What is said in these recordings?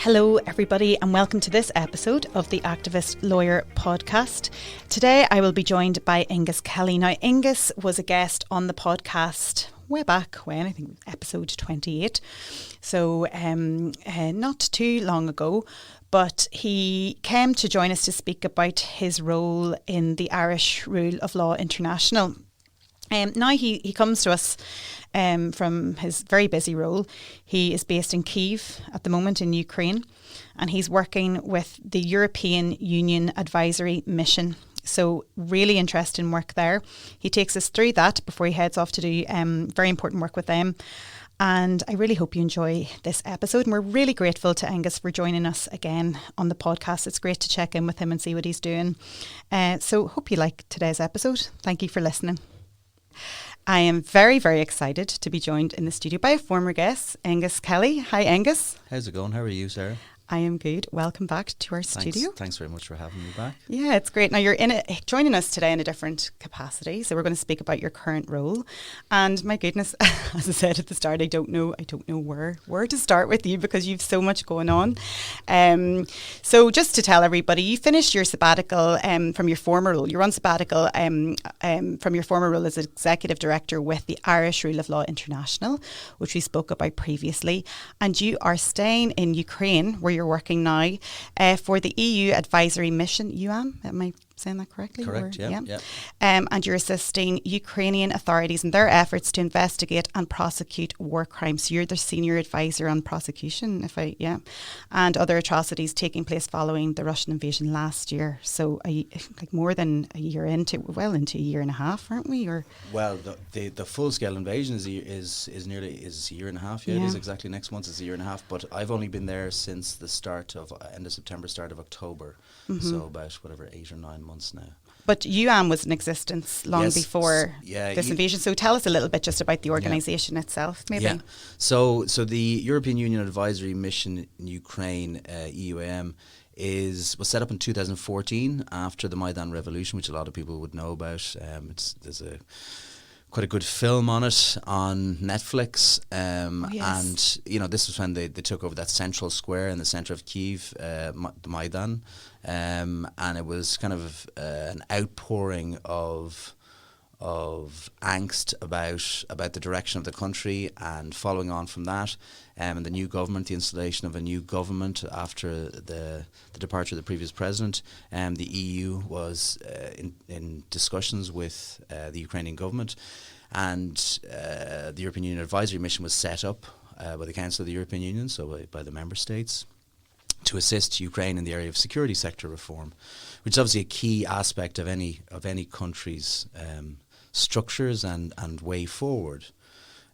Hello, everybody, and welcome to this episode of the Activist Lawyer podcast. Today, I will be joined by Aonghus Kelly. Now, Aonghus was a guest on the podcast way back when, I think episode 28, so not too long ago, but he came to join us to speak about his role in the Irish Rule of Law International. Now he comes to us from his very busy role. He is based in Kyiv at the moment in Ukraine, and he's working with the European Union Advisory Mission. So really interesting work there. He takes us through that before he heads off to do very important work with them. And I really hope you enjoy this episode. And we're really grateful to Aonghus for joining us again on the podcast. It's great to check in with him and see what he's doing. So hope you like today's episode. Thank you for listening. I am very, very excited to be joined in the studio by a former guest, Aonghus Kelly. Hi, Aonghus. How's it going? How are you, Sarah? I am good. Welcome back to our studio. Thanks very much for having me back. Yeah, it's great. Now you're joining us today in a different capacity. So we're going to speak about your current role. And my goodness, as I said at the start, I don't know where to start with you because you've so much going on. So just to tell everybody, you finished your sabbatical from your former role. You're on sabbatical from your former role as Executive Director with the Irish Rule of Law International, which we spoke about previously. And you are staying in Ukraine, where you're working now for the EU Advisory Mission, EUAM. Am I saying that correctly? Correct, yeah. And you're assisting Ukrainian authorities in their efforts to investigate and prosecute war crimes. So you're the senior advisor on prosecution, and other atrocities taking place following the Russian invasion last year. So more than a year into a year and a half, aren't we? Well, the full scale invasion is nearly a year and a half. Yeah, it is exactly next month. It's a year and a half. But I've only been there since the start of end of September, start of October. Mm-hmm. So about 8 or 9 months now. But EUAM was in existence long before this invasion. So tell us a little bit just about the organisation itself, maybe. Yeah. So the European Union Advisory Mission in Ukraine, EUAM, was set up in 2014 after the Maidan Revolution, which a lot of people would know about. There's quite a good film on it on Netflix, and this was when they took over that central square in the centre of Kyiv, the Maidan, and it was kind of an outpouring of angst about the direction of the country, and following on from that, and the new government, the installation of a new government after the departure of the previous president, the EU was in discussions with the Ukrainian government, and the European Union Advisory Mission was set up by the Council of the European Union, so by the member states, to assist Ukraine in the area of security sector reform, which is obviously a key aspect of any country's structures and way forward.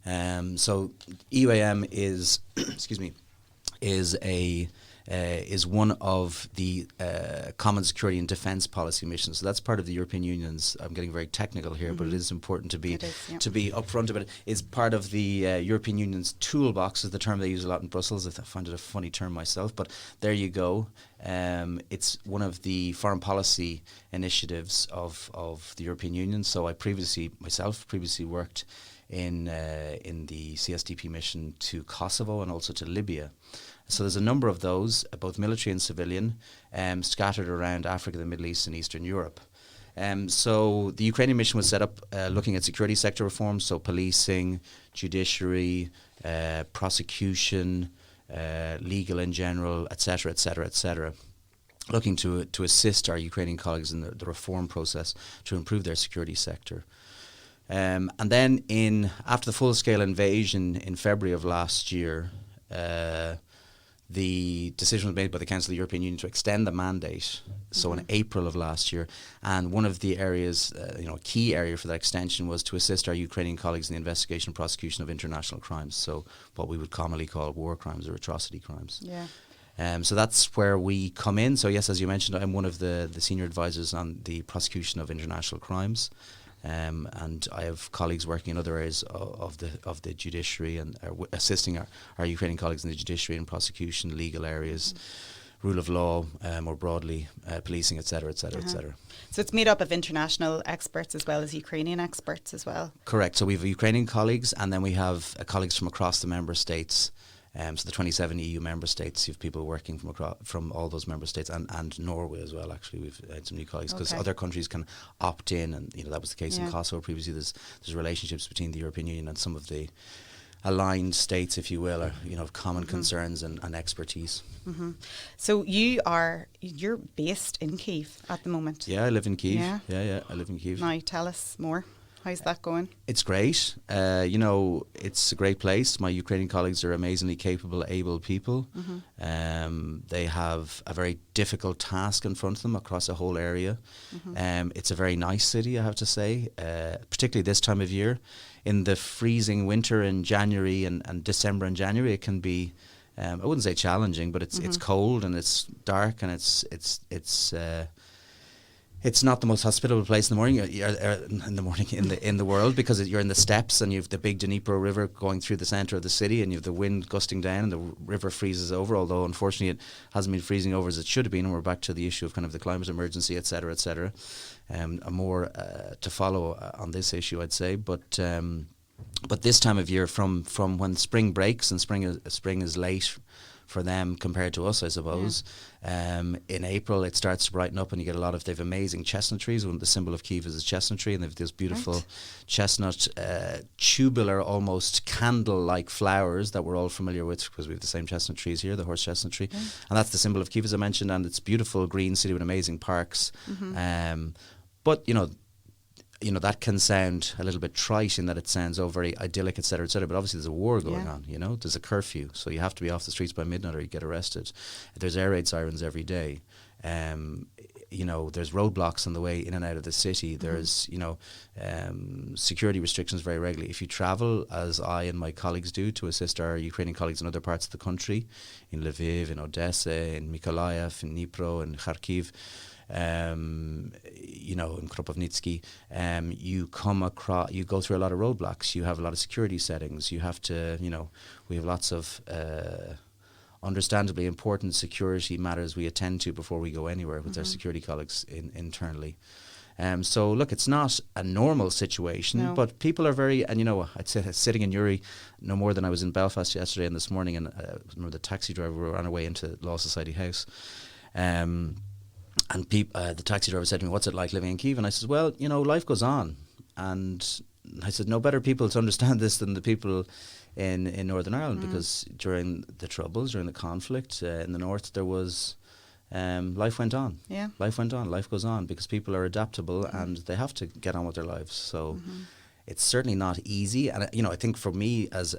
So EUAM is is one of the common security and defence policy missions. So that's part of the European Union's. I'm getting very technical here, but it is important to be upfront about it. It's part of the European Union's toolbox, is the term they use a lot in Brussels. I find it a funny term myself, but there you go. It's one of the foreign policy initiatives of the European Union. So I previously worked in the CSDP mission to Kosovo and also to Libya. So there's a number of those, both military and civilian, scattered around Africa, the Middle East and Eastern Europe. So the Ukrainian mission was set up looking at security sector reforms, so policing, judiciary, prosecution, legal in general, etc., looking to assist our Ukrainian colleagues in the reform process to improve their security sector. And then after the full-scale invasion in February of last year, the decision was made by the Council of the European Union to extend the mandate. So in April of last year, and one of the areas, a key area for that extension was to assist our Ukrainian colleagues in the investigation and prosecution of international crimes. So what we would commonly call war crimes or atrocity crimes. Yeah. So that's where we come in. So yes, as you mentioned, I'm one of the senior advisors on the prosecution of international crimes. And I have colleagues working in other areas of the judiciary and assisting our Ukrainian colleagues in the judiciary and prosecution, legal areas, rule of law, more broadly, policing, etc. So it's made up of international experts as well as Ukrainian experts as well? Correct. So we have Ukrainian colleagues, and then we have colleagues from across the member states So the 27 EU member states, you have people working from all those member states, and Norway as well. Actually, we've had some new colleagues because other countries can opt in, and that was the case in Kosovo previously. There's relationships between the European Union and some of the aligned states, if you will, or common concerns and expertise. So you're based in Kyiv at the moment. Yeah, I live in Kyiv. Yeah, I live in Kyiv. Now tell us more. How's that going? It's great. It's a great place. My Ukrainian colleagues are amazingly capable, able people. They have a very difficult task in front of them across a whole area. It's a very nice city, I have to say, particularly this time of year. In the freezing winter in January and December and January, it can be, I wouldn't say challenging, but it's cold and it's dark and it's not the most hospitable place in the morning, in the world, because you're in the steppes and you have the big Dnipro River going through the centre of the city, and you have the wind gusting down and the river freezes over, although unfortunately it hasn't been freezing over as it should have been, and we're back to the issue of kind of the climate emergency, etc., etc. More to follow on this issue, I'd say, but this time of year, from when spring breaks, and spring is late for them compared to us, I suppose. In April it starts to brighten up and you get they've amazing chestnut trees. One of the symbol of Kyiv is a chestnut tree, and they've this beautiful chestnut tubular, almost candle-like flowers that we're all familiar with because we have the same chestnut trees here, the horse chestnut tree. And that's the symbol of Kyiv, as I mentioned, and it's beautiful green city with amazing parks. But that can sound a little bit trite in that it sounds very idyllic, etc., etc. But obviously there's a war going on, there's a curfew. So you have to be off the streets by midnight or you get arrested. There's air raid sirens every day. There's roadblocks on the way in and out of the city. There's, security restrictions very regularly. If you travel, as I and my colleagues do, to assist our Ukrainian colleagues in other parts of the country, in Lviv, in Odessa, in Mykolaiv, in Dnipro, in Kharkiv, in Kropivnitsky, you go through a lot of roadblocks. You have a lot of security settings. You have to, we have lots of understandably important security matters we attend to before we go anywhere with our security colleagues internally. So look, it's not a normal situation, but people are very, and I'd say sitting in Uri no more than I was in Belfast yesterday and this morning, and I remember the taxi driver, we were on our way into Law Society House. And the taxi driver said to me, "What's it like living in Kyiv?" And I said, "Well, life goes on." And I said, "No better people to understand this than the people in Northern Ireland, because during the Troubles, during the conflict in the north, there was life went on. Yeah, life went on. Life goes on because people are adaptable and they have to get on with their lives. So it's certainly not easy. And I think for me, as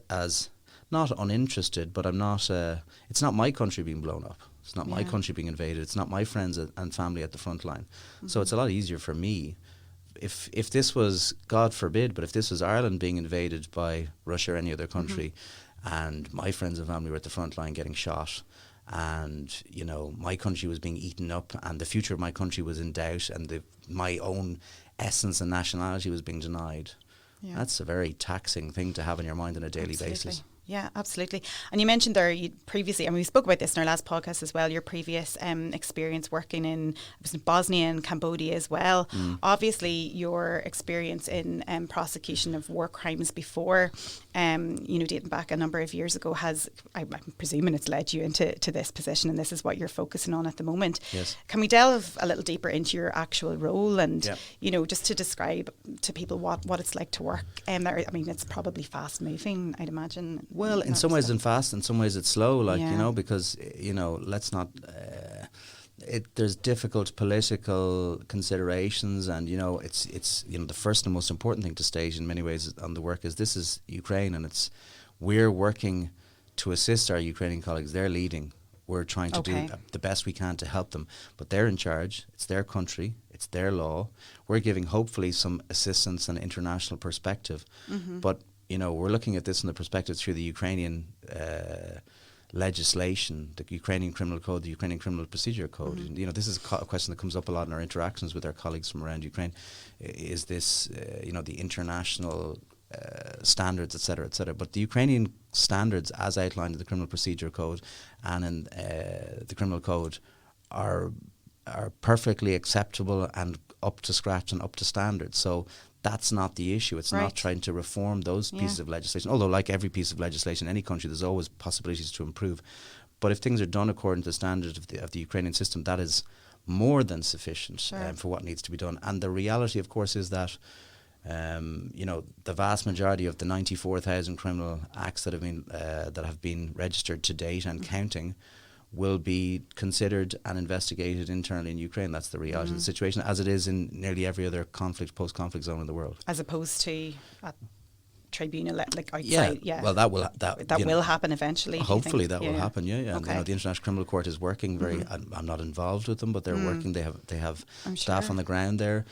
not uninterested, but I'm not. It's not my country being blown up. It's not my country being invaded. It's not my friends and family at the front line. So it's a lot easier for me. If this was, God forbid, but if this was Ireland being invaded by Russia or any other country, and my friends and family were at the front line getting shot, and my country was being eaten up, and the future of my country was in doubt, and my own essence and nationality was being denied. That's a very taxing thing to have on your mind on a daily basis. Yeah, absolutely. And you mentioned there previously, and we spoke about this in our last podcast as well, your previous experience working in Bosnia and Cambodia as well. Obviously, your experience in prosecution of war crimes before, dating back a number of years ago, I'm presuming it's led you into this position, and this is what you're focusing on at the moment. Yes. Can we delve a little deeper into your actual role and, just to describe to people what it's like to work there? I mean, it's probably fast moving, I'd imagine. Well, in some ways it's fast, in some ways it's slow, because, let's not... there's difficult political considerations, and it's the first and most important thing to state in many ways on the work is this is Ukraine, and we're working to assist our Ukrainian colleagues. They're leading. We're trying to do the best we can to help them, but they're in charge. It's their country. It's their law. We're giving hopefully some assistance and international perspective, but we're looking at this in the perspective through the Ukrainian legislation, the Ukrainian Criminal Code, the Ukrainian Criminal Procedure Code. This is a question that comes up a lot in our interactions with our colleagues from around Ukraine. Is this, the international standards, et cetera, et cetera. But the Ukrainian standards, as outlined in the Criminal Procedure Code and in the Criminal Code, are perfectly acceptable and up to scratch and up to standard. So that's not the issue. It's not trying to reform those pieces of legislation. Although, like every piece of legislation in any country, there's always possibilities to improve. But if things are done according to the standards of the Ukrainian system, that is more than sufficient for what needs to be done. And the reality, of course, is that the vast majority of the 94,000 criminal acts that have been registered to date and counting will be considered and investigated internally in Ukraine. That's the reality of the situation, as it is in nearly every other post-conflict zone in the world. As opposed to a tribunal like outside. Well, that will happen eventually. Hopefully that will happen. Yeah. Okay. And, the International Criminal Court is working very. I'm not involved with them, but they're working. They have staff on the ground there.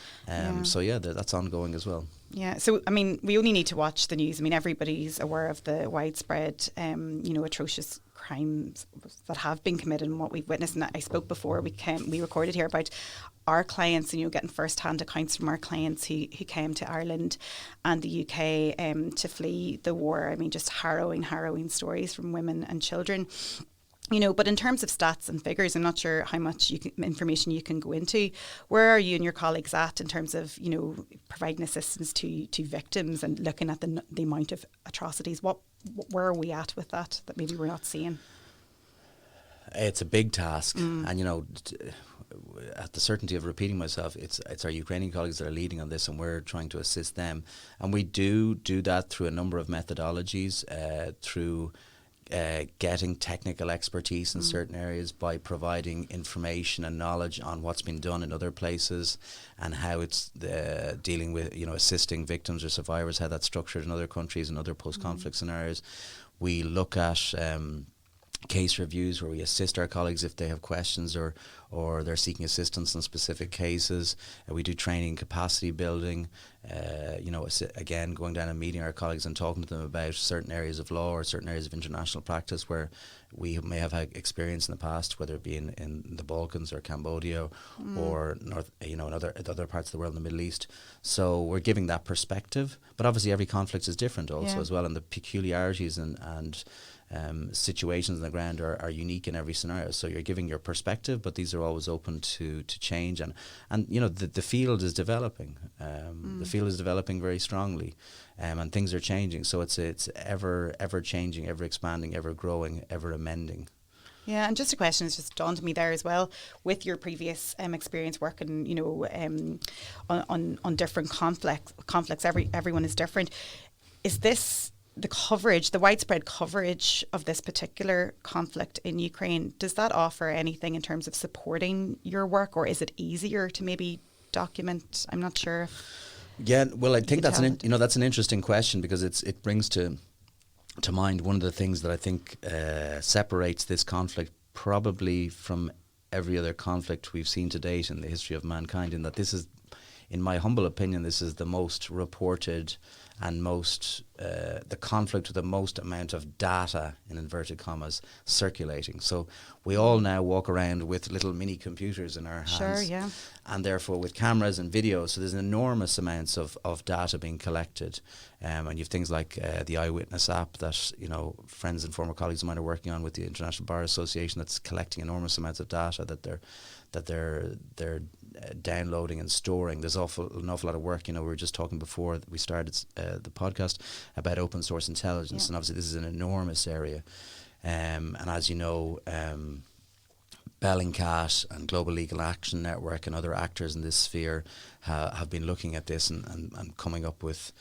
So that's ongoing as well. Yeah. So I mean, we only need to watch the news. I mean, everybody's aware of the widespread, atrocious crimes that have been committed and what we've witnessed. And I spoke before we recorded here about our clients, and getting first-hand accounts from our clients who came to Ireland and the UK to flee the war. I mean, just harrowing stories from women and children. But in terms of stats and figures, I'm not sure how much information you can go into. Where are you and your colleagues at in terms of, providing assistance to victims and looking at the amount of atrocities? Where are we at with that maybe we're not seeing? It's a big task, and at the certainty of repeating myself, it's our Ukrainian colleagues that are leading on this, and we're trying to assist them, and we do that through a number of methodologies, through getting technical expertise in certain areas, by providing information and knowledge on what's been done in other places and how it's dealing with, assisting victims or survivors, how that's structured in other countries and other post-conflict scenarios. We look at case reviews where we assist our colleagues if they have questions or they're seeking assistance in specific cases. We do training, capacity building, again, going down and meeting our colleagues and talking to them about certain areas of law or certain areas of international practice where we may have had experience in the past, whether it be in the Balkans or Cambodia or North, in other parts of the world, in the Middle East. So we're giving that perspective, but obviously every conflict is different also as well, and the peculiarities and situations on the ground are unique in every scenario. So you're giving your perspective, but these are always open to change, and the field is developing. The field is developing very strongly, and things are changing. So it's ever changing, ever expanding, ever growing, ever amending. Yeah, and just a question has just dawned on me there as well. With your previous experience working, on different conflicts, everyone is different. Is this the widespread coverage of this particular conflict in Ukraine, does that offer anything in terms of supporting your work, or is it easier to maybe document? I'm not sure. Yeah, well, I think that's an interesting question, because it brings to mind one of the things that I think separates this conflict probably from every other conflict we've seen to date in the history of mankind, in that this is, in my humble opinion, this is the most reported and most the conflict with the most amount of data, in inverted commas, circulating. So we all now walk around with little mini computers in our hands, and therefore with cameras and videos. So there's enormous amounts of data being collected, and you have things like the Eyewitness app that friends and former colleagues of mine are working on with the International Bar Association, that's collecting enormous amounts of data that they're downloading and storing. There's an awful lot of work. We were just talking before we started the podcast about open source intelligence, and obviously this is an enormous area. And as you know, Bellingcat and Global Legal Action Network and other actors in this sphere have been looking at this and coming up with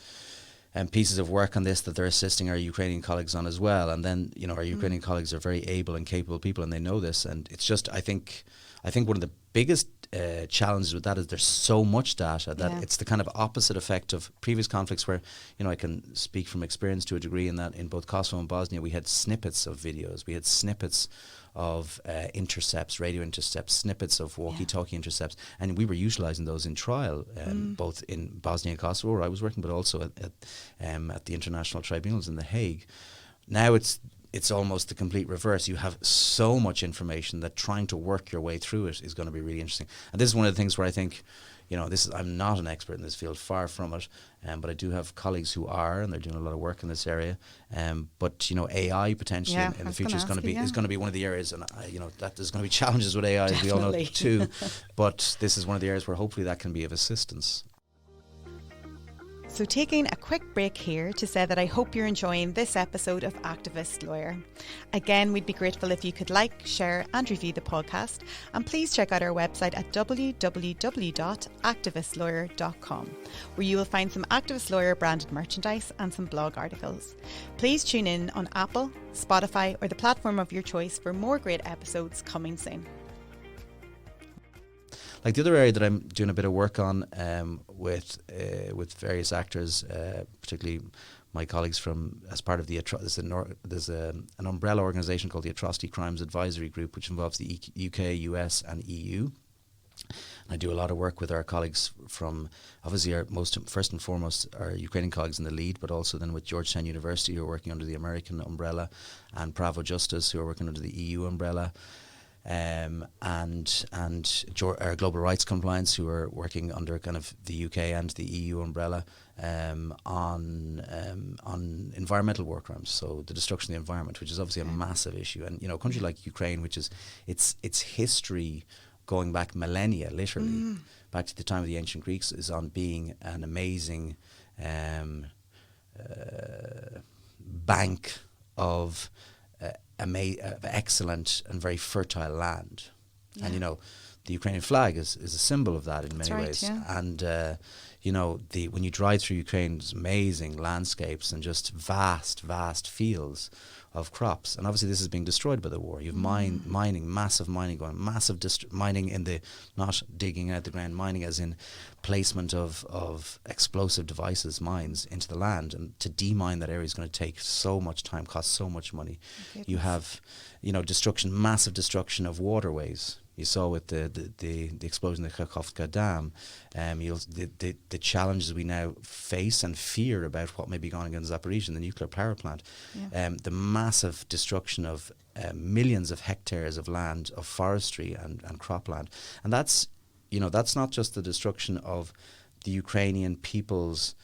pieces of work on this that they're assisting our Ukrainian colleagues on as well. And then our Ukrainian colleagues are very able and capable people, and they know this. And it's just, I think one of the biggest challenges with that is there's so much data that it's the kind of opposite effect of previous conflicts, where I can speak from experience to a degree in that in both Kosovo and Bosnia we had snippets of videos, we had snippets of intercepts, radio intercepts, snippets of walkie-talkie intercepts, and we were utilising those in trial, both in Bosnia and Kosovo where I was working, but also at the international tribunals in The Hague. Now it's almost the complete reverse. You have so much information that trying to work your way through it is going to be really interesting. And this is one of the things where I think, I'm not an expert in this field, far from it, but I do have colleagues who are, and they're doing a lot of work in this area. But AI potentially in the future is going to be one of the areas, and that there's going to be challenges with AI, as we all know, too. But this is one of the areas where hopefully that can be of assistance. So taking a quick break here to say that I hope you're enjoying this episode of Activist Lawyer. Again, we'd be grateful if you could like, share and review the podcast, and please check out our website at www.activistlawyer.com, where you will find some Activist Lawyer branded merchandise and some blog articles. Please tune in on Apple, Spotify or the platform of your choice for more great episodes coming soon. Like the other area that I'm doing a bit of work on with various actors, particularly my colleagues from, as part of the, there's an umbrella organisation called the Atrocity Crimes Advisory Group, which involves the UK, US and EU. And I do a lot of work with our colleagues from, obviously first and foremost, our Ukrainian colleagues in the lead, but also then with Georgetown University, who are working under the American umbrella, and Bravo Justice, who are working under the EU umbrella. And our Global Rights Compliance, who are working under kind of the UK and the EU umbrella on environmental war crimes, so the destruction of the environment, which is obviously a massive issue. And a country like Ukraine, which is its history going back millennia, literally back to the time of the ancient Greeks, is on being an amazing bank of excellent and very fertile land. And the Ukrainian flag is a symbol of that in many ways. Yeah. And when you drive through Ukraine, there's amazing landscapes and just vast fields of crops. And obviously this is being destroyed by the war. You've massive mining going, mining in the, not digging out the ground, mining as in placement of explosive devices, mines into the land. And to demine that area is going to take so much time, cost so much money. You have, massive destruction of waterways. You saw with the explosion of the Kakhovka Dam, the challenges we now face and fear about what may be going on in Zaporizhzhia, the nuclear power plant, the massive destruction of millions of hectares of land, of forestry and cropland. And that's not just the destruction of the Ukrainian people's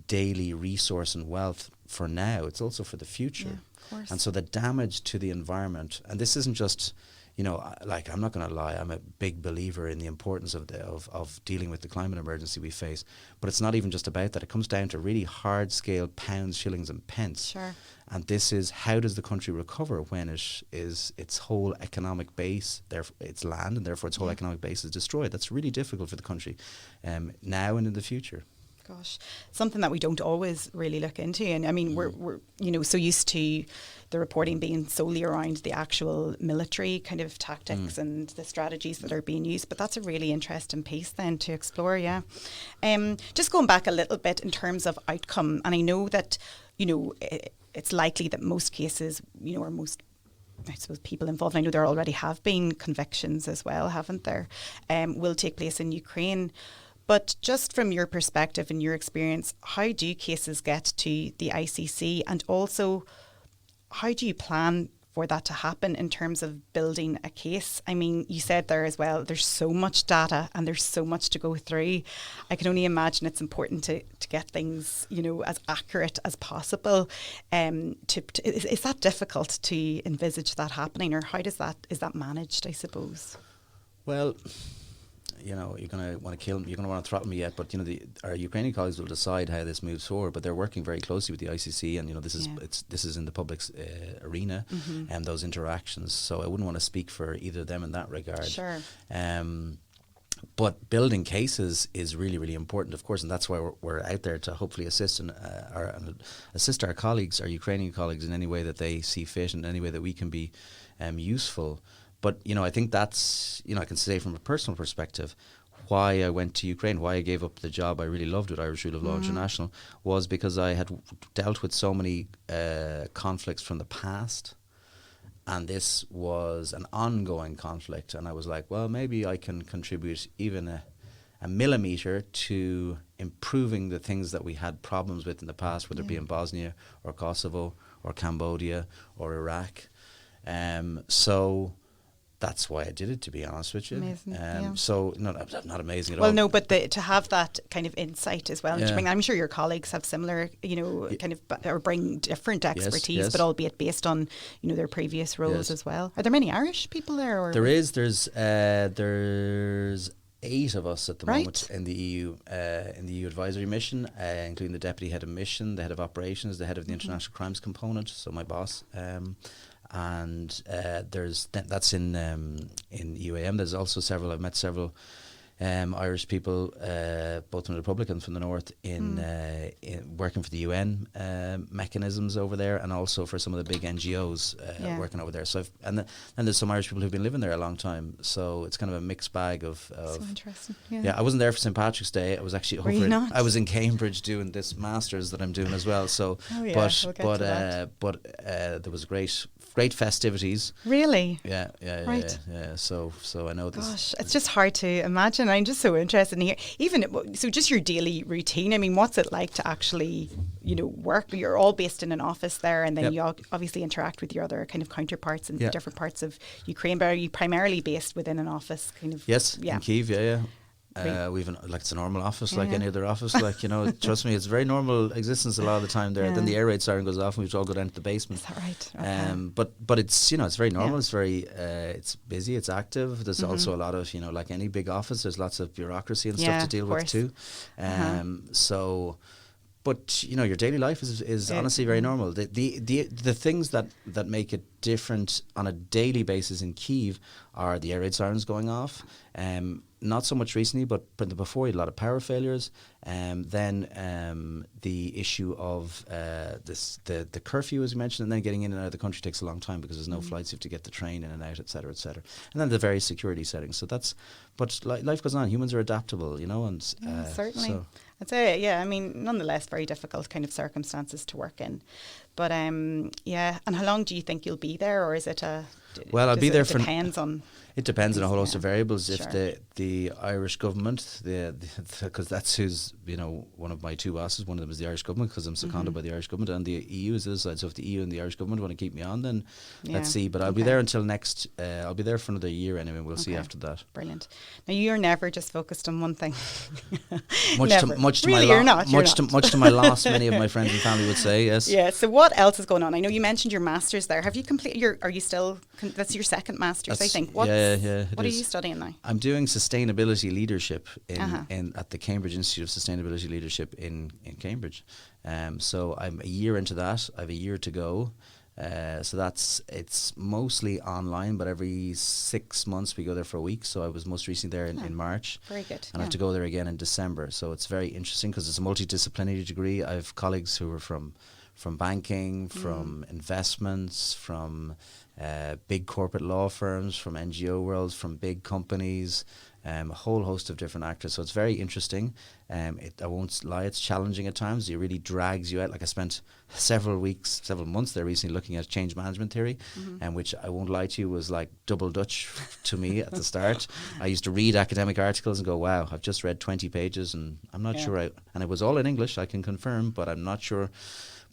daily resource and wealth for now, it's also for the future. Yeah, of course. And so the damage to the environment, and this isn't just... I'm not going to lie, I'm a big believer in the importance of dealing with the climate emergency we face. But it's not even just about that. It comes down to really hard-scale pounds, shillings and pence. Sure. And this is, how does the country recover when its whole economic base, its land, and therefore its whole economic base is destroyed? That's really difficult for the country now and in the future. Gosh, something that we don't always really look into. And I mean, we're so used to the reporting being solely around the actual military kind of tactics and the strategies that are being used. But that's a really interesting piece then to explore, Just going back a little bit in terms of outcome, and I know that, it's likely that most cases, or most, I suppose, people involved, I know there already have been convictions as well, haven't there, will take place in Ukraine. But just from your perspective and your experience, how do cases get to the ICC? And also, how do you plan for that to happen in terms of building a case? I mean, you said there as well, there's so much data and there's so much to go through. I can only imagine it's important to get things, as accurate as possible. Is that difficult to envisage that happening, or is that managed, I suppose? Well... you're going to want to kill me, you're going to want to throttle me yet, but our Ukrainian colleagues will decide how this moves forward. But they're working very closely with the ICC, and this is in the public's arena, and those interactions. So I wouldn't want to speak for either of them in that regard. Sure. But building cases is really, really important, of course, and that's why we're out there to hopefully assist assist our colleagues, our Ukrainian colleagues, in any way that they see fit, and any way that we can be useful. But, I think that's, I can say from a personal perspective, why I went to Ukraine, why I gave up the job I really loved with Irish Rule of Law International, was because I had dealt with so many conflicts from the past. And this was an ongoing conflict. And I was like, well, maybe I can contribute even a millimetre to improving the things that we had problems with in the past, whether it be in Bosnia or Kosovo or Cambodia or Iraq. So... that's why I did it, to be honest with you. Amazing. So, not amazing at all. Well, no, but to have that kind of insight as well. Yeah. I'm sure your colleagues have similar, kind of, or bring different expertise, but albeit based on, their previous roles as well. Are there many Irish people there? Or? There's 8 of us at the Right. moment in the EU advisory mission, including the deputy head of mission, the head of operations, the head of the international crimes component, so my boss, and that's in EUAM. There's also I've met several Irish people, both from the Republic and from the North, in working for the UN mechanisms over there, and also for some of the big NGOs working over there. So, and there's some Irish people who've been living there a long time. So it's kind of a mixed bag of. So interesting. Yeah, I wasn't there for St. Patrick's Day. I was actually Were you not? I was in Cambridge doing this masters that I'm doing as well. So, we'll but there was great festivities. Really? Yeah. Right. Yeah. So I know this. Gosh, it's just hard to imagine. I'm just so interested in hearing. So just your daily routine. I mean, what's it like to actually, work? You're all based in an office there, and then you obviously interact with your other kind of counterparts in different parts of Ukraine. But are you primarily based within an office, kind of? Yes, in Kyiv. Yeah. It's a normal office, like any other office. Trust me, it's a very normal existence a lot of the time there. Then the air raid siren goes off, and we all go down to the basement. Is that right? Okay. But it's it's very normal. It's very it's busy. It's active. There's also a lot of like any big office. There's lots of bureaucracy and stuff to deal with too. So. But your daily life is honestly very normal. The things that make it different on a daily basis in Kyiv are the air raid sirens going off. Not so much recently, but before you had a lot of power failures. Then the issue of the curfew, as you mentioned, and then getting in and out of the country takes a long time because there's no flights. You have to get the train in and out, et cetera, et cetera. And then the various security settings. So but life goes on. Humans are adaptable, and certainly. So. I'd say, I mean, nonetheless, very difficult kind of circumstances to work in. But And how long do you think you'll be there, or is it Well, I'll be there for. It depends on a whole host of variables. Sure. If the Irish government, because that's who's one of my two bosses. One of them is the Irish government because I'm seconded by the Irish government, and the EU is the other side. So if the EU and the Irish government want to keep me on, then let's see. But I'll be there until next. I'll be there for another year anyway. We'll see after that. Brilliant. Now you're never just focused on one thing. Much to my loss, many of my friends and family would say yes. Yeah. So what else is going on? I know you mentioned your masters there. Have you completed Are you still? That's your second masters, I think. What are you studying now? I'm doing sustainability leadership at the Cambridge Institute of Sustainability Leadership in Cambridge. So I'm a year into that. I have a year to go. So it's mostly online, but every 6 months we go there for a week. So I was most recently there in March. Very good. And I have to go there again in December. So it's very interesting because it's a multidisciplinary degree. I have colleagues who are from banking, from investments, from big corporate law firms, from NGO worlds, from big companies, a whole host of different actors. So it's very interesting. I won't lie, it's challenging at times. It really drags you out. Like I spent several months there recently looking at change management theory, which I won't lie to you was like double Dutch to me at the start. I used to read academic articles and go, wow, I've just read 20 pages and I'm not sure. And it was all in English, I can confirm, but I'm not sure.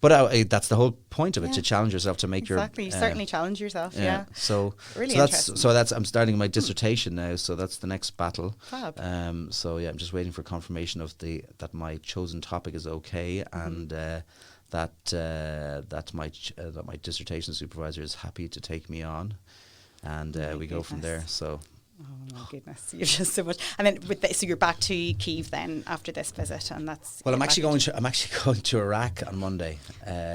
But that's the whole point of it, to challenge yourself, to make you certainly challenge yourself. Yeah. So really interesting. I'm starting my dissertation now. So that's the next battle. Fab. I'm just waiting for confirmation of that my chosen topic is okay, and that my dissertation supervisor is happy to take me on, and we go from there. So. Oh my goodness, you're just so much. And then so you're back to Kyiv then after this visit, and that's. Well, I'm actually going to Iraq on Monday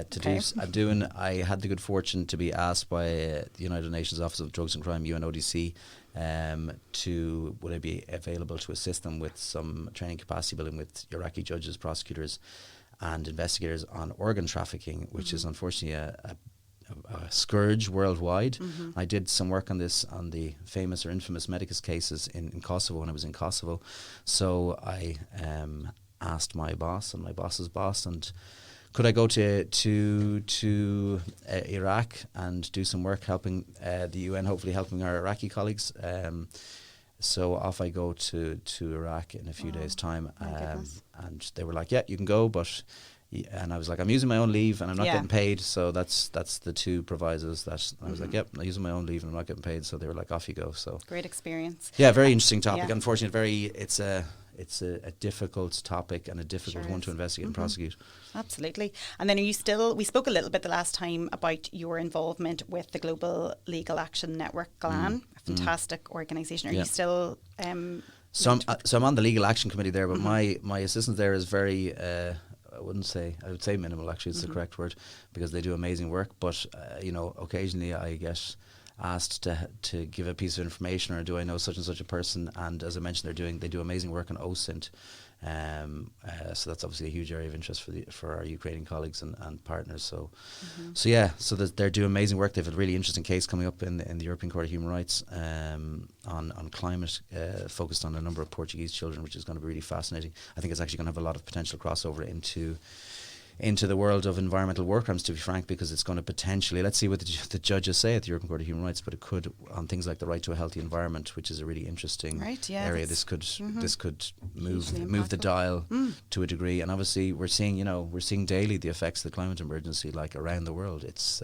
do. I had the good fortune to be asked by the United Nations Office of Drugs and Crime, UNODC, would I be available to assist them with some training capacity building with Iraqi judges, prosecutors, and investigators on organ trafficking, which is unfortunately a scourge worldwide. I did some work on this, on the famous or infamous Medicus cases in Kosovo when I was in Kosovo. So I asked my boss and my boss's boss, and could I go to Iraq and do some work helping the UN, hopefully helping our Iraqi colleagues. So off I go to Iraq in a few days' time, and they were like, "Yeah, you can go," but. And I was like, I'm using my own leave and I'm not getting paid. So that's the two provisos that I was like, yep, I'm using my own leave and I'm not getting paid. So they were like, off you go. So great experience. Yeah, very interesting topic. Yeah. Unfortunately, it's a difficult topic and a difficult one to investigate and prosecute. Absolutely. And then we spoke a little bit the last time about your involvement with the Global Legal Action Network, GLAN, a fantastic organisation. Are you still So I'm on the legal action committee there, but my assistant there is very, I would say minimal, actually, it's the correct word, because they do amazing work. But, occasionally I get asked to give a piece of information, or do I know such and such a person? And as I mentioned, they do amazing work on OSINT. So that's obviously a huge area of interest for our Ukrainian colleagues and partners. So they're doing amazing work. They have a really interesting case coming up in the European Court of Human Rights on climate, focused on a number of Portuguese children, which is going to be really fascinating. I think it's actually going to have a lot of potential crossover into the world of environmental war crimes, to be frank, because it's going to potentially, let's see what the judges say at the European Court of Human Rights, but it could, on things like the right to a healthy environment, which is a really interesting area. This could move the dial to a degree. And obviously we're seeing daily the effects of the climate emergency, like around the world. It's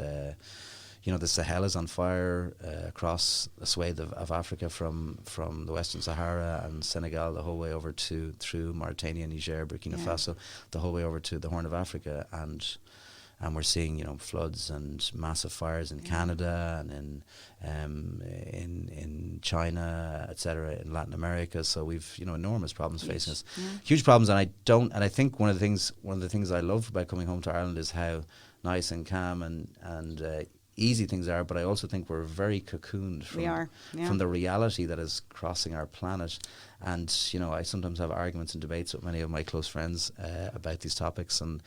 the Sahel is on fire across a swathe of Africa from the Western Sahara and Senegal the whole way over through Mauritania, Niger, Burkina Faso, the whole way over to the Horn of Africa, and we're seeing floods and massive fires in Canada and in China, etc., in Latin America. So we've enormous problems facing us, huge problems. And I think one of the things I love about coming home to Ireland is how nice and calm and easy things are, but I also think we're very cocooned from the reality that is crossing our planet. And I sometimes have arguments and debates with many of my close friends about these topics, and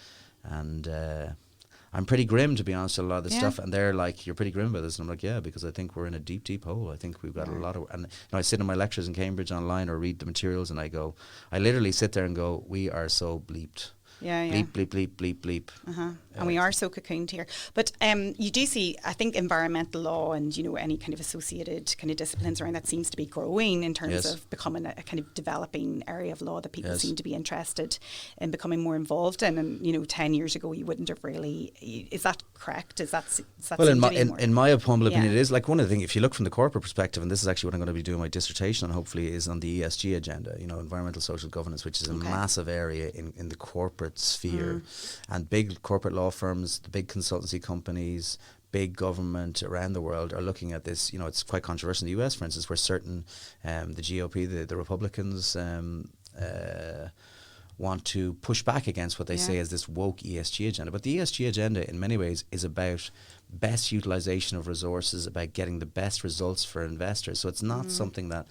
I'm pretty grim, to be honest, with a lot of this stuff. And they're like, "You're pretty grim about this," and I'm like, "Yeah, because I think we're in a deep, deep hole. I think we've got a lot of." And I sit in my lectures in Cambridge online or read the materials, and I literally sit there and go, "We are so bleeped." Bleep, bleep, bleep, bleep, bleep. And we are so cocooned here. But you do see, I think, environmental law and, any kind of associated kind of disciplines around that seems to be growing in terms of becoming a kind of developing area of law that people seem to be interested in becoming more involved in. And, 10 years ago, you wouldn't have really... Is that correct? Is that well, in my humble opinion, it is. Like, one of the things, if you look from the corporate perspective, and this is actually what I'm going to be doing my dissertation on, hopefully, is on the ESG agenda, environmental social governance, which is a massive area in the corporate sphere. And big corporate law firms, the big consultancy companies, big government around the world are looking at this. It's quite controversial in the US, for instance, where certain, the GOP, the Republicans, want to push back against what they say as this woke ESG agenda. But the ESG agenda, in many ways, is about best utilization of resources, about getting the best results for investors. So it's not something that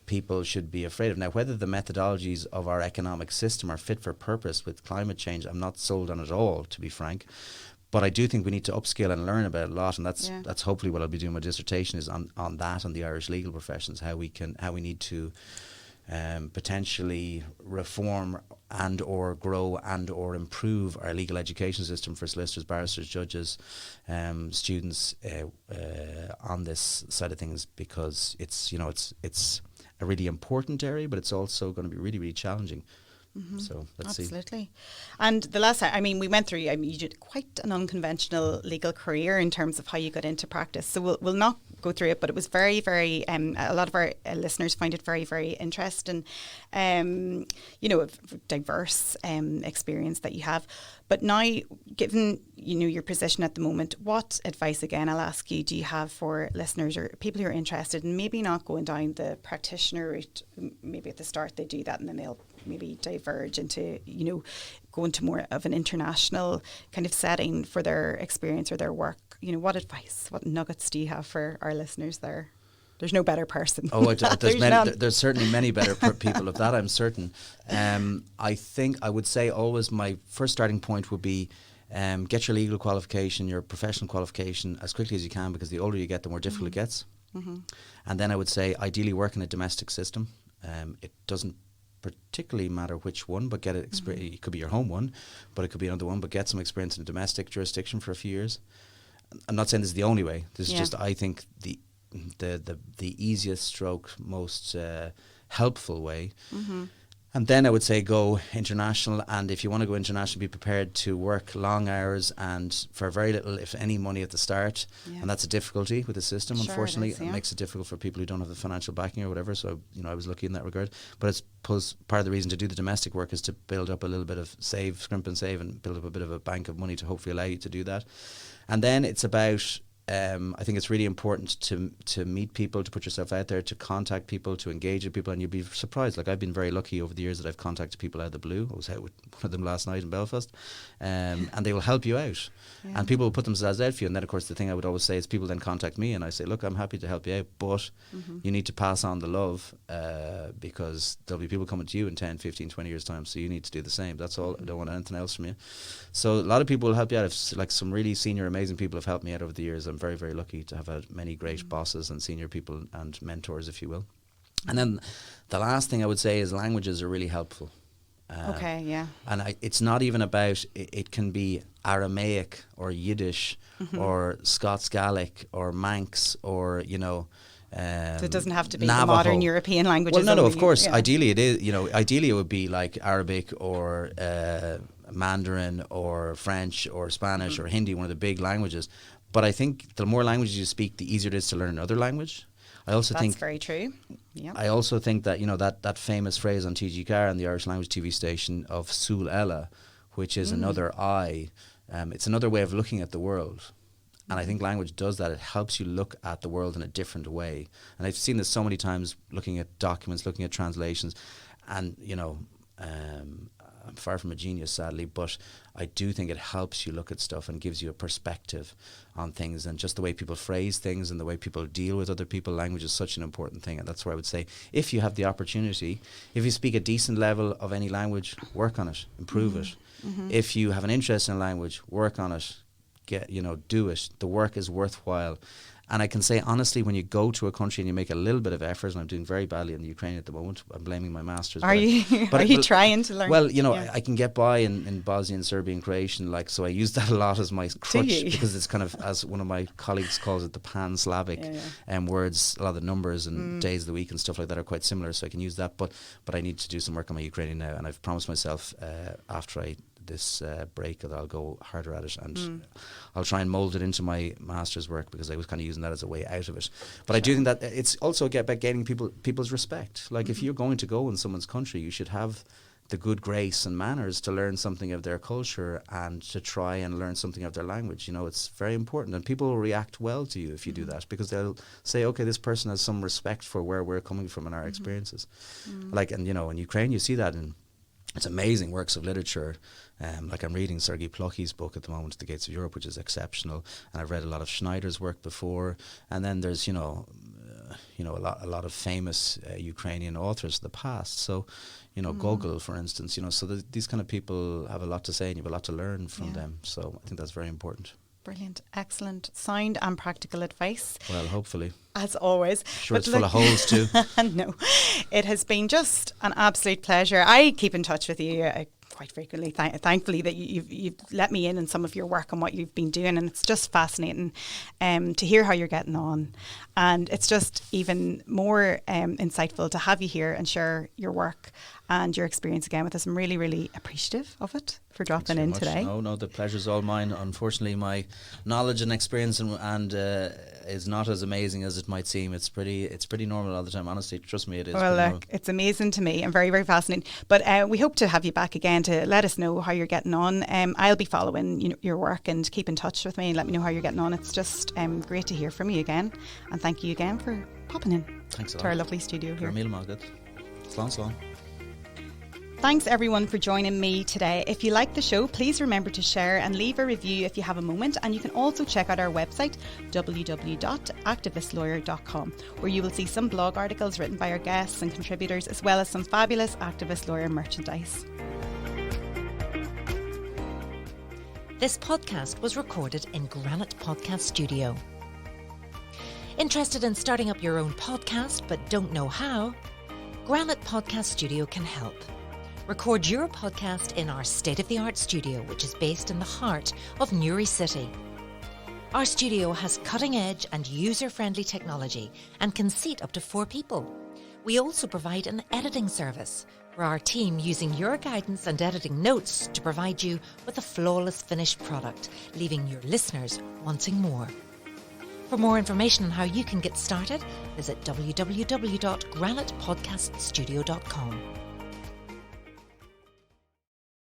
people should be afraid of. Now, whether the methodologies of our economic system are fit for purpose with climate change, I'm not sold on at all, to be frank. But I do think we need to upskill and learn about it a lot, and that's hopefully what I'll be doing my dissertation is on the Irish legal professions, how we need to potentially reform and or grow and or improve our legal education system for solicitors, barristers, judges, students on this side of things, because it's a really important area, but it's also going to be really, really challenging. So let's see. Absolutely. And the last time, we went through, you did quite an unconventional legal career in terms of how you got into practice. So we'll not go through it, but it was very, very, a lot of our listeners find it very, very interesting, a diverse experience that you have. But now, given, your position at the moment, what advice, again, I'll ask you, do you have for listeners or people who are interested in maybe not going down the practitioner route? Maybe at the start they do that and then they'll maybe diverge into, go into more of an international kind of setting for their experience or their work. What advice, what nuggets do you have for our listeners there? There's no better person. There's certainly many better people of that, I'm certain. I think I would say always my first starting point would be get your legal qualification, your professional qualification as quickly as you can, because the older you get, the more difficult it gets. And then I would say ideally work in a domestic system. It doesn't particularly matter which one, but get it. It could be your home one, but it could be another one. But get some experience in a domestic jurisdiction for a few years. I'm not saying this is the only way. This is just, I think, the easiest stroke, most helpful way. And then I would say go international, and if you want to go international, be prepared to work long hours and for very little, if any, money at the start. And that's a difficulty with the system, unfortunately. It makes it difficult for people who don't have the financial backing or whatever. So, I was lucky in that regard. But I suppose part of the reason to do the domestic work is to build up a little bit of scrimp and save, and build up a bit of a bank of money to hopefully allow you to do that. And then it's about I think it's really important to meet people, to put yourself out there, to contact people, to engage with people, and you'll be surprised. Like, I've been very lucky over the years that I've contacted people out of the blue. I was out with one of them last night in Belfast, and they will help you out. Yeah. And people will put themselves out for you. And then, of course, the thing I would always say is people then contact me and I say, look, I'm happy to help you out, but you need to pass on the love, because there'll be people coming to you in 10, 15, 20 years' time, so you need to do the same. That's all. I don't want anything else from you. So a lot of people will help you out. Like, some really senior, amazing people have helped me out over the years. I'm very, very lucky to have had many great bosses and senior people and mentors, if you will. And then the last thing I would say is languages are really helpful. Okay, yeah. And it's not even about, it can be Aramaic or Yiddish or Scots Gaelic or Manx or, so it doesn't have to be Navajo. the modern European languages. Well, no, of course. Yeah. Ideally it is, ideally it would be like Arabic or Mandarin or French or Spanish or Hindi, one of the big languages. But I think the more languages you speak, the easier it is to learn another language. I also think that's very true. Yeah. I also think that that famous phrase on TG Carr and the Irish language TV station of Súl Ella, which is another eye, it's another way of looking at the world. And I think language does that. It helps you look at the world in a different way. And I've seen this so many times looking at documents, looking at translations, and I'm far from a genius, sadly, but I do think it helps you look at stuff and gives you a perspective on things, and just the way people phrase things and the way people deal with other people. Language is such an important thing, and that's where I would say, if you have the opportunity, if you speak a decent level of any language, work on it, improve it. If you have an interest in a language, work on it, do it. The work is worthwhile. And I can say honestly, when you go to a country and you make a little bit of effort, and I'm doing very badly in the Ukraine at the moment, I'm blaming my masters. Are you trying to learn? Well, I can get by in Bosnian, Serbian, Croatian, so I use that a lot as my crutch, because it's kind of, as one of my colleagues calls it, the pan-Slavic words. A lot of the numbers and days of the week and stuff like that are quite similar, so I can use that. But I need to do some work on my Ukrainian now, and I've promised myself after this break that I'll go harder at it, and I'll try and mould it into my master's work, because I was kind of using that as a way out of it. But I do think that it's also about gaining people's respect. Like, if you're going to go in someone's country, you should have the good grace and manners to learn something of their culture and to try and learn something of their language. It's very important, and people will react well to you if you do that, because they'll say, okay, this person has some respect for where we're coming from and our experiences. In Ukraine, you see that in it's amazing works of literature. Like, I'm reading Sergei Plokhy's book at the moment, The Gates of Europe, which is exceptional, and I've read a lot of Schneider's work before. And then there's a lot of famous Ukrainian authors of the past. So, Gogol, for instance. So these kind of people have a lot to say, and you have a lot to learn from them. So I think that's very important. Brilliant, excellent, sound and practical advice. Well, hopefully. As always. Sure, it's full of holes too. No, it has been just an absolute pleasure. I keep in touch with you quite frequently, thankfully, that you've let me in some of your work and what you've been doing, and it's just fascinating to hear how you're getting on, and it's just even more insightful to have you here and share your work and your experience again with us. I'm really, really appreciative of it, for dropping in today. No, the pleasure's all mine. Unfortunately, my knowledge and experience and is not as amazing as it might seem. It's pretty normal all the time. Honestly, trust me, it is. Well, look, it's amazing to me and very, very fascinating. But we hope to have you back again to let us know how you're getting on. I'll be following your work, and keep in touch with me and let me know how you're getting on. It's just great to hear from you again, and thank you again for popping in. Thanks a lot. To our lovely studio here. Slán. Thanks everyone for joining me today. If you like the show, please remember to share and leave a review if you have a moment. And you can also check out our website, www.activistlawyer.com, where you will see some blog articles written by our guests and contributors, as well as some fabulous Activist Lawyer merchandise. This podcast was recorded in Granite Podcast Studio. Interested in starting up your own podcast but don't know how? Granite Podcast Studio can help. Record your podcast in our state-of-the-art studio, which is based in the heart of Newry City. Our studio has cutting-edge and user-friendly technology and can seat up to 4 people. We also provide an editing service for our team, using your guidance and editing notes to provide you with a flawless finished product, leaving your listeners wanting more. For more information on how you can get started, visit www.granitepodcaststudio.com.